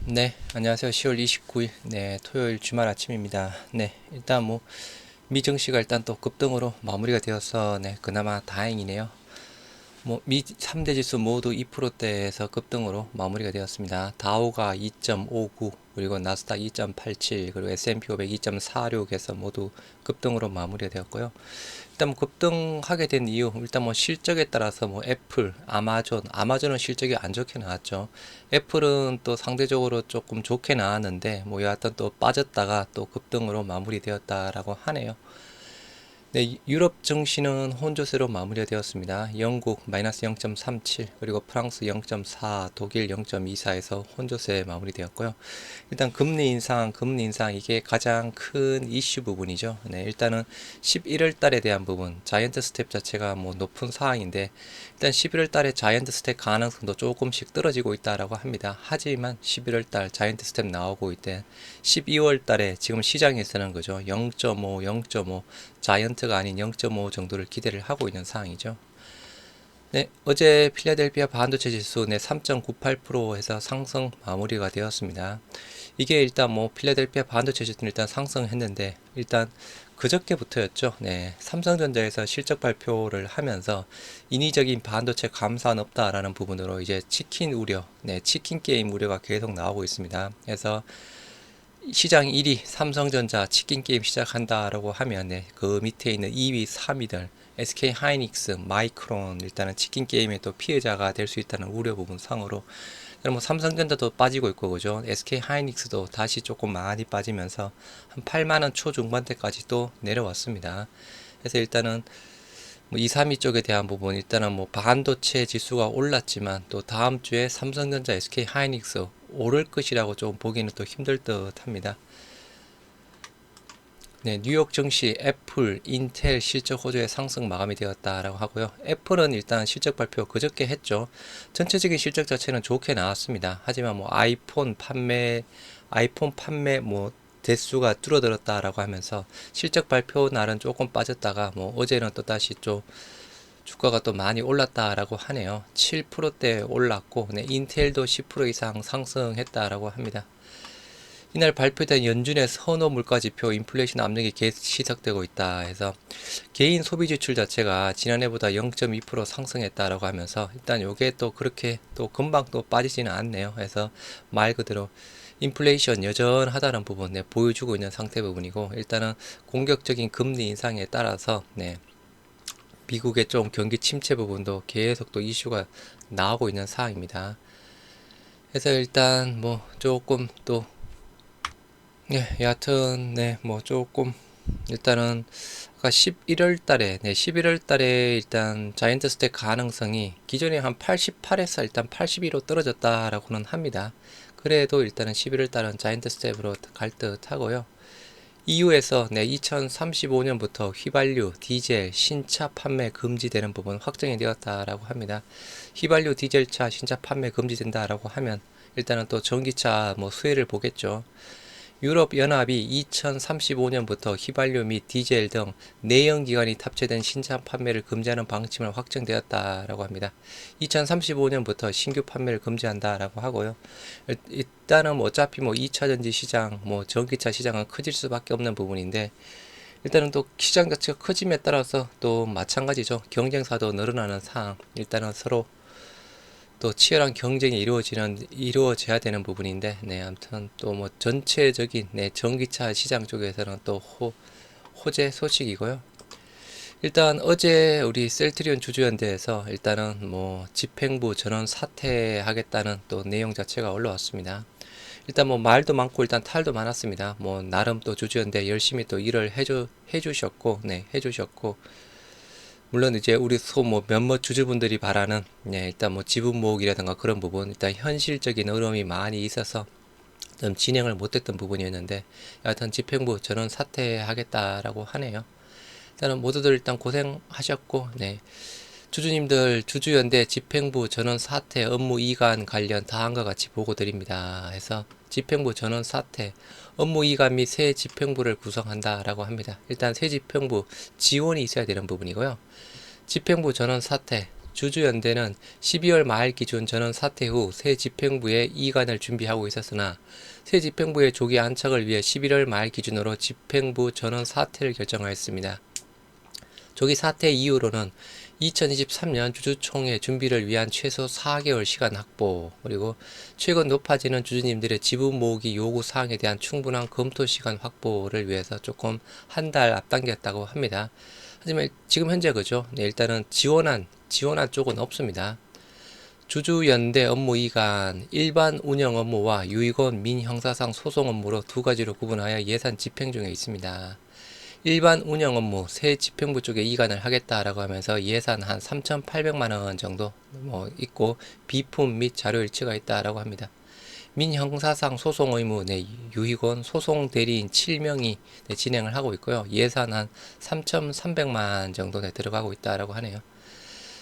네, 안녕하세요. 10월 29일, 네, 토요일 주말 아침입니다. 네, 일단 뭐, 미증시가 일단 또 급등으로 마무리가 되어서, 네, 그나마 다행이네요. 뭐, 미 3대 지수 모두 2%대에서 급등으로 마무리가 되었습니다. 다우가 2.59, 그리고 나스닥 2.87, 그리고 S&P 500 2.46에서 모두 급등으로 마무리가 되었고요. 일단 뭐 급등하게 된 이유, 일단 뭐 실적에 따라서 뭐 애플, 아마존은 실적이 안 좋게 나왔죠. 애플은 또 상대적으로 조금 좋게 나왔는데 뭐 여하튼 또 빠졌다가 또 급등으로 마무리되었다라고 하네요. 네, 유럽 증시는 혼조세로 마무리되었습니다. 영국 마이너스 0.37, 그리고 프랑스 0.4, 독일 0.24에서 혼조세 마무리되었고요. 일단 금리 인상 이게 가장 큰 이슈 부분이죠. 네, 일단은 11월 달에 대한 부분, 자이언트 스텝 자체가 뭐 높은 사항인데 일단 11월 달에 자이언트 스텝 가능성도 조금씩 떨어지고 있다라고 합니다. 하지만 11월 달 자이언트 스텝 나오고 있대 12월 달에 지금 시장에서는 그죠. 0.5, 0.5 자이언트가 아닌 0.5 정도를 기대를 하고 있는 상황이죠. 네, 어제 필라델피아 반도체 지수 네 3.98% 해서 상승 마무리가 되었습니다. 이게 일단 뭐 필라델피아 반도체 지수는 일단 상승했는데 일단 그저께부터였죠. 네, 삼성전자에서 실적 발표를 하면서 인위적인 반도체 감산 없다라는 부분으로 이제 치킨 우려, 네, 치킨 게임 우려가 계속 나오고 있습니다. 그래서 시장 1위 삼성전자 치킨 게임 시작한다라고 하면 네, 그 밑에 있는 2위, 3위들 SK 하이닉스, 마이크론 일단은 치킨 게임의 또 피해자가 될 수 있다는 우려 부분 상으로 뭐 삼성전자도 빠지고 있고 그죠. SK 하이닉스도 다시 조금 많이 빠지면서 한 8만 원 초중반대까지 또 내려왔습니다. 그래서 일단은 뭐 2, 3위 쪽에 대한 부분 일단은 뭐 반도체 지수가 올랐지만 또 다음 주에 삼성전자, SK 하이닉스 오를 것이라고 좀 보기는 또 힘들 듯 합니다. 네, 뉴욕 증시 애플, 인텔 실적 호조의 상승 마감이 되었다라고 하고요. 애플은 일단 실적 발표 그저께 했죠. 전체적인 실적 자체는 좋게 나왔습니다. 하지만 뭐 아이폰 판매 뭐 대수가 줄어들었다라고 하면서 실적 발표 날은 조금 빠졌다가 뭐 어제는 또 다시 좀 주가가 또 많이 올랐다라고 하네요. 7%대 올랐고, 네, 인텔도 10% 이상 상승했다라고 합니다. 이날 발표된 연준의 선호 물가지표 인플레이션 압력이 계속 시작되고 있다 해서 개인 소비 지출 자체가 지난해보다 0.2% 상승했다라고 하면서 일단 요게 또 그렇게 또 금방 또 빠지지는 않네요. 그래서 말 그대로 인플레이션 여전하다는 부분 네, 보여주고 있는 상태 부분이고 일단은 공격적인 금리 인상에 따라서 네, 미국의 좀 경기 침체 부분도 계속 또 이슈가 나오고 있는 사항입니다. 그래서 일단 뭐 조금 또 네, 여하튼 네, 뭐 조금 일단은 아까 11월 달에 네, 11월 달에 일단 자이언트 스택 가능성이 기존에 한 88에서 일단 82로 떨어졌다라고는 합니다. 그래도 일단은 11월 달은 자이언트 스텝으로 갈 듯 하고요. EU에서 네, 2035년부터 휘발유, 디젤, 신차 판매 금지되는 부분 확정이 되었다라고 합니다. 휘발유, 디젤차 신차 판매 금지된다라고 하면 일단은 또 전기차 뭐 수혜를 보겠죠. 유럽 연합이 2035년부터 휘발유 및 디젤 등 내연기관이 탑재된 신차 판매를 금지하는 방침을 확정되었다라고 합니다. 2035년부터 신규 판매를 금지한다라고 하고요. 일단은 뭐 어차피 뭐 2차 전지 시장, 뭐 전기차 시장은 커질 수밖에 없는 부분인데 일단은 또 시장 자체가 커짐에 따라서 또 마찬가지죠. 경쟁사도 늘어나는 상황. 일단은 서로 또 치열한 경쟁이 이루어져야 되는 부분인데, 네, 아무튼 또 뭐 전체적인 네, 전기차 시장 쪽에서는 또 호재 소식이고요. 일단 어제 우리 셀트리온 주주연대에서 일단은 뭐 집행부 전원 사퇴하겠다는 또 내용 자체가 올라왔습니다. 일단 뭐 말도 많고 일단 탈도 많았습니다. 뭐 나름 또 주주연대 열심히 또 일을 해주셨고, 네, 해주셨고 물론 이제 우리 뭐 몇몇 주주분들이 바라는 일단 뭐 지분 모으기라든가 그런 부분 일단 현실적인 어려움이 많이 있어서 좀 진행을 못했던 부분이었는데 여하튼 집행부 전원 사퇴하겠다라고 하네요. 일단은 모두들 일단 고생하셨고 네. 주주님들 주주연대 집행부 전원 사퇴 업무 이관 관련 다음과 같이 보고 드립니다. 해서 집행부 전원 사퇴 업무 이관 및 새 집행부를 구성한다라고 합니다. 일단 새 집행부 지원이 있어야 되는 부분이고요. 집행부 전원 사퇴 주주연대는 12월 말 기준 전원 사퇴 후 새 집행부에 이관을 준비하고 있었으나 새 집행부의 조기 안착을 위해 11월 말 기준으로 집행부 전원 사퇴를 결정하였습니다. 조기 사퇴 이유로는 2023년 주주총회 준비를 위한 최소 4개월 시간 확보, 그리고 최근 높아지는 주주님들의 지분 모으기 요구 사항에 대한 충분한 검토 시간 확보를 위해서 조금 한 달 앞당겼다고 합니다. 하지만 지금 현재 그죠? 네, 일단은 지원한 쪽은 없습니다. 주주연대 업무 이관, 일반 운영 업무와 유익원 민형사상 소송 업무로 두 가지로 구분하여 예산 집행 중에 있습니다. 일반 운영 업무 새 집행부 쪽에 이관을 하겠다라고 하면서 예산 한 3,800만 원 정도 있고 비품 및 자료 일치가 있다라고 합니다. 민형사상 소송 의무 유희권 소송 대리인 7명이 진행을 하고 있고요. 예산 한 3,300만 정도 들어가고 있다라고 하네요.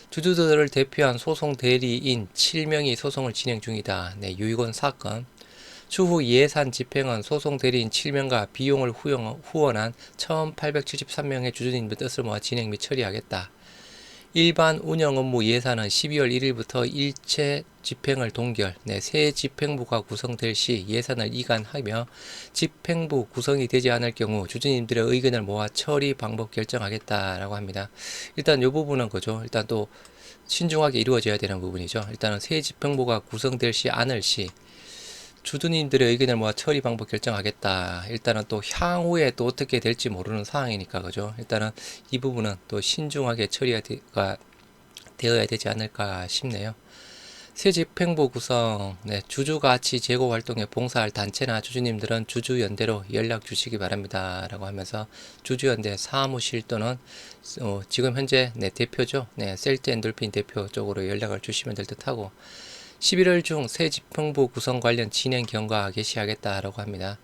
주주들을 대표한 소송 대리인 7명이 소송을 진행 중이다. 유희권 사건. 추후 예산 집행은 소송 대리인 7명과 비용을 후원한 1,873명의 주주님들 뜻을 모아 진행 및 처리하겠다. 일반 운영 업무 예산은 12월 1일부터 일체 집행을 동결, 새 집행부가 구성될 시 예산을 이관하며 집행부 구성이 되지 않을 경우 주주님들의 의견을 모아 처리 방법 결정하겠다라고 합니다. 일단 이 부분은 그죠. 일단 또 신중하게 이루어져야 되는 부분이죠. 일단은 새 집행부가 구성될 시 않을 시 주주님들의 의견을 모아 처리 방법 결정하겠다. 일단은 또 향후에 또 어떻게 될지 모르는 상황이니까 그죠. 일단은 이 부분은 또 신중하게 처리가 되어야 되지 않을까 싶네요. 새 집행부 구성, 주주가치 제고 활동에 봉사할 단체나 주주님들은 주주연대로 연락 주시기 바랍니다. 라고 하면서 주주연대 사무실 또는 지금 현재 대표죠. 셀트 엔돌핀 대표 쪽으로 연락을 주시면 될 듯하고 11월 중 새 집행부 구성 관련 진행 경과 개시하겠다라고 합니다.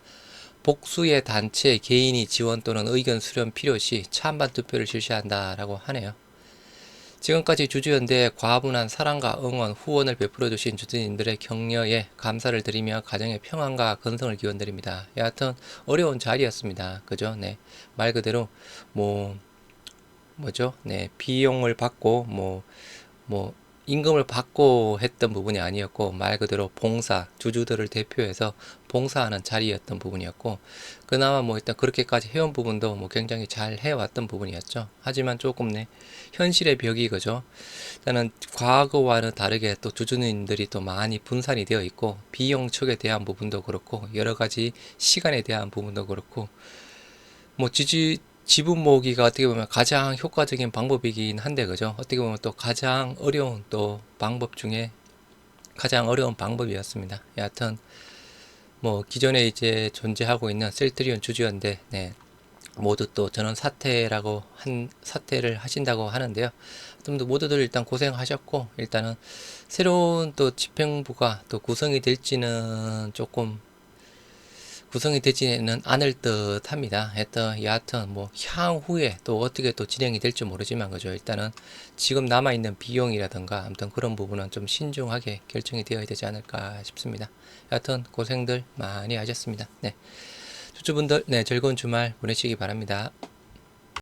복수의 단체 개인이 지원 또는 의견 수렴 필요시 찬반 투표를 실시한다라고 하네요. 지금까지 주주연대에 과분한 사랑과 응원, 후원을 베풀어 주신 주주님들의 격려에 감사를 드리며 가정의 평안과 건성을 기원드립니다. 여하튼 어려운 자리였습니다. 그죠? 말 그대로 비용을 받고 임금을 받고 했던 부분이 아니었고 말 그대로 봉사, 주주들을 대표해서 봉사하는 자리였던 부분이었고 그나마 일단 그렇게까지 해온 부분도 굉장히 잘 해왔던 부분이었죠. 하지만 조금 현실의 벽이 그죠. 일단은 과거와는 다르게 또 주주님들이 또 많이 분산이 되어 있고 비용 측에 대한 부분도 그렇고 여러 가지 시간에 대한 부분도 그렇고 지분 모으기가 어떻게 보면 가장 효과적인 방법이긴 한데 그죠. 어떻게 보면 또 가장 어려운 또 방법 중에 가장 어려운 방법이었습니다. 여하튼 기존에 이제 존재하고 있는 셀트리온 주주연대 모두 또 전원 사퇴를 하신다고 하는데요. 좀 더 모두들 일단 고생하셨고 일단은 새로운 또 집행부가 또 구성이 될지는 조금 구성이 되지는 않을 듯 합니다. 여하튼 향후에 또 어떻게 또 진행이 될지 모르지만 그죠. 일단은 지금 남아있는 비용이라든가 아무튼 그런 부분은 좀 신중하게 결정이 되어야 되지 않을까 싶습니다. 여하튼 고생들 많이 하셨습니다. 주주분들 즐거운 주말 보내시기 바랍니다.